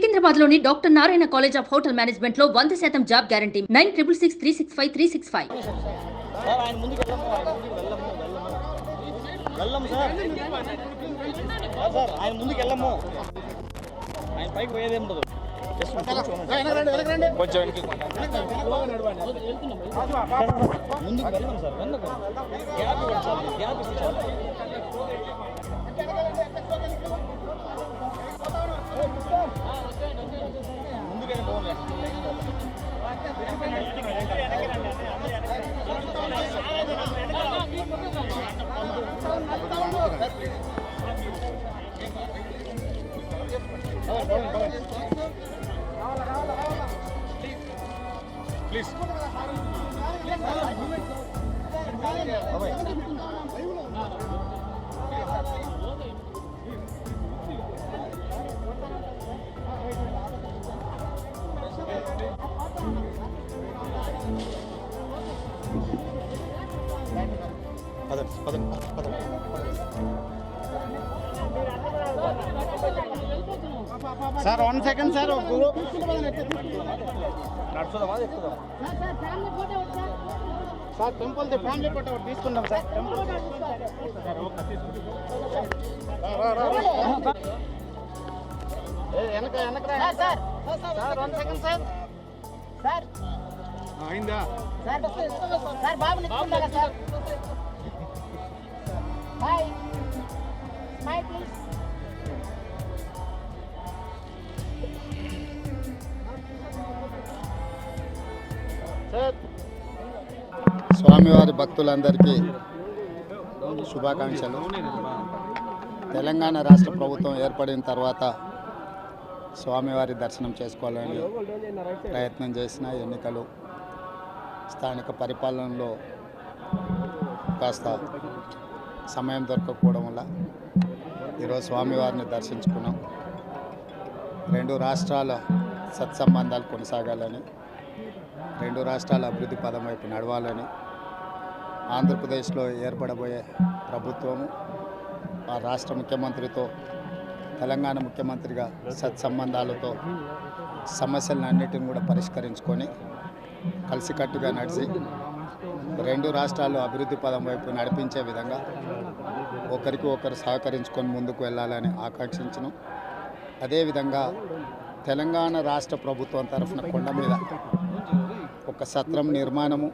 సికింద్రాబాద్లోని doctor Narayana college of hotel management లో 100% job guarantee 966365 Please. Sir, 1 second, sir. Sir, temple the family photo తీసుకుందాం sir. వెనక sir. Sir, 1 second, sir. Sir. అయిందా? Sir, Babu నిల్చుండాలా sir? Hi. Smile please. స్వామివారి భక్తులందరికీ శుభాకాంక్షలు. తెలంగాణ రాష్ట్ర ప్రభుత్వం ఏర్పడిన తర్వాత స్వామివారి దర్శనం చేసుకోవాలని ప్రయత్నం చేసిన ఎన్నికలు స్థానిక పరిపాలనలో కాస్త సమయం దొరకకపోవడం వల్ల ఈరోజు స్వామివారిని దర్శించుకున్నాం. రెండు రాష్ట్రాల సత్సంబంధాలు కొనసాగాలని, రెండు రాష్ట్రాల అభివృద్ధి పదం వైపు నడవాలని, ఆంధ్రప్రదేశ్లో ఏర్పడబోయే ప్రభుత్వము ఆ రాష్ట్ర ముఖ్యమంత్రితో తెలంగాణ ముఖ్యమంత్రిగా సత్సంబంధాలతో సమస్యలన్నిటిని కూడా పరిష్కరించుకొని కలిసికట్టుగా నడిచి రెండు రాష్ట్రాలు అభివృద్ధి పదం వైపు నడిపించే విధంగా ఒకరికి ఒకరు సహకరించుకొని ముందుకు వెళ్ళాలని ఆకాంక్షించను. అదేవిధంగా తెలంగాణ రాష్ట్ర ప్రభుత్వం తరఫున కొండ మీద ఒక సత్రం నిర్మాణము,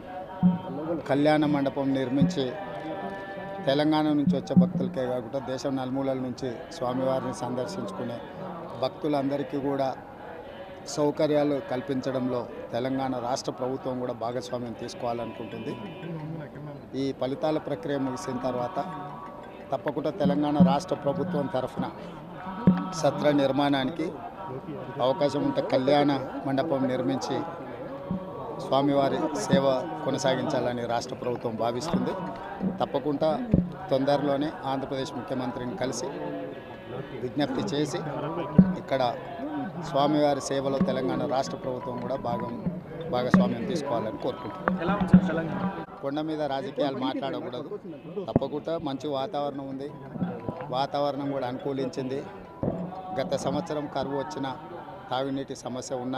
కళ్యాణ మండపం నిర్మించి తెలంగాణ నుంచి వచ్చే భక్తులకే కాకుండా దేశం నలుమూలల నుంచి స్వామివారిని సందర్శించుకునే భక్తులందరికీ కూడా సౌకర్యాలు కల్పించడంలో తెలంగాణ రాష్ట్ర ప్రభుత్వం కూడా భాగస్వామ్యం తీసుకోవాలనుకుంటుంది. ఈ ఫలితాల ప్రక్రియ ముగిసిన తర్వాత తప్పకుండా తెలంగాణ రాష్ట్ర ప్రభుత్వం తరఫున సత్ర నిర్మాణానికి అవకాశం ఉంటే కళ్యాణ మండపం నిర్మించి స్వామివారి సేవ కొనసాగించాలని రాష్ట్ర ప్రభుత్వం భావిస్తుంది. తప్పకుండా తొందరలోనే ఆంధ్రప్రదేశ్ ముఖ్యమంత్రిని కలిసి విజ్ఞప్తి చేసి ఇక్కడ స్వామివారి సేవలో తెలంగాణ రాష్ట్ర ప్రభుత్వం కూడా భాగస్వామ్యం తీసుకోవాలని కోరుకుంటున్నాం. కొండ మీద రాజకీయాలు మాట్లాడకూడదు. తప్పకుండా మంచి వాతావరణం ఉంది, వాతావరణం కూడా అనుకూలించింది. గత సంవత్సరం కరువు వచ్చిన, తాగునీటి సమస్య ఉన్న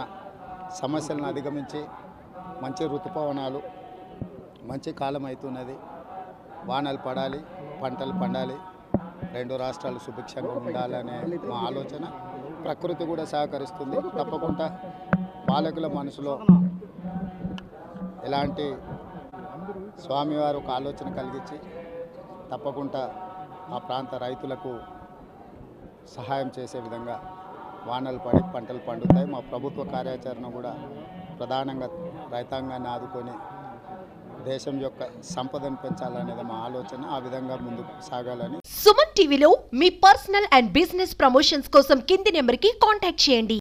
సమస్యలను అధిగమించి మంచి ఋతుపవనాలు, మంచి కాలం అవుతున్నది. వానలు పడాలి, పంటలు పండాలి, రెండు రాష్ట్రాలు సుభిక్షంగా ఉండాలనే మా ఆలోచన. ప్రకృతి కూడా సహకరిస్తుంది. తప్పకుండా పాలకుల మనసులో ఎలాంటి స్వామివారు ఒక ఆలోచన కలిగించి తప్పకుండా ఆ ప్రాంత రైతులకు సహాయం చేసే విధంగా వానలు పడి పంటలు పండుతాయి. మా ప్రభుత్వ కార్యాచరణ కూడా ప్రధానంగా రైతాంగాన్ని ఆదుకొని దేశం యొక్క సంపదను పెంచాలనేది మా ఆలోచన. ఆ విధంగా ముందుకు సాగాలని. సుమన్ టీవీలో మీ పర్సనల్ అండ్ బిజినెస్ ప్రమోషన్స్ కోసం కింది నెంబర్కి కాంటాక్ట్ చేయండి.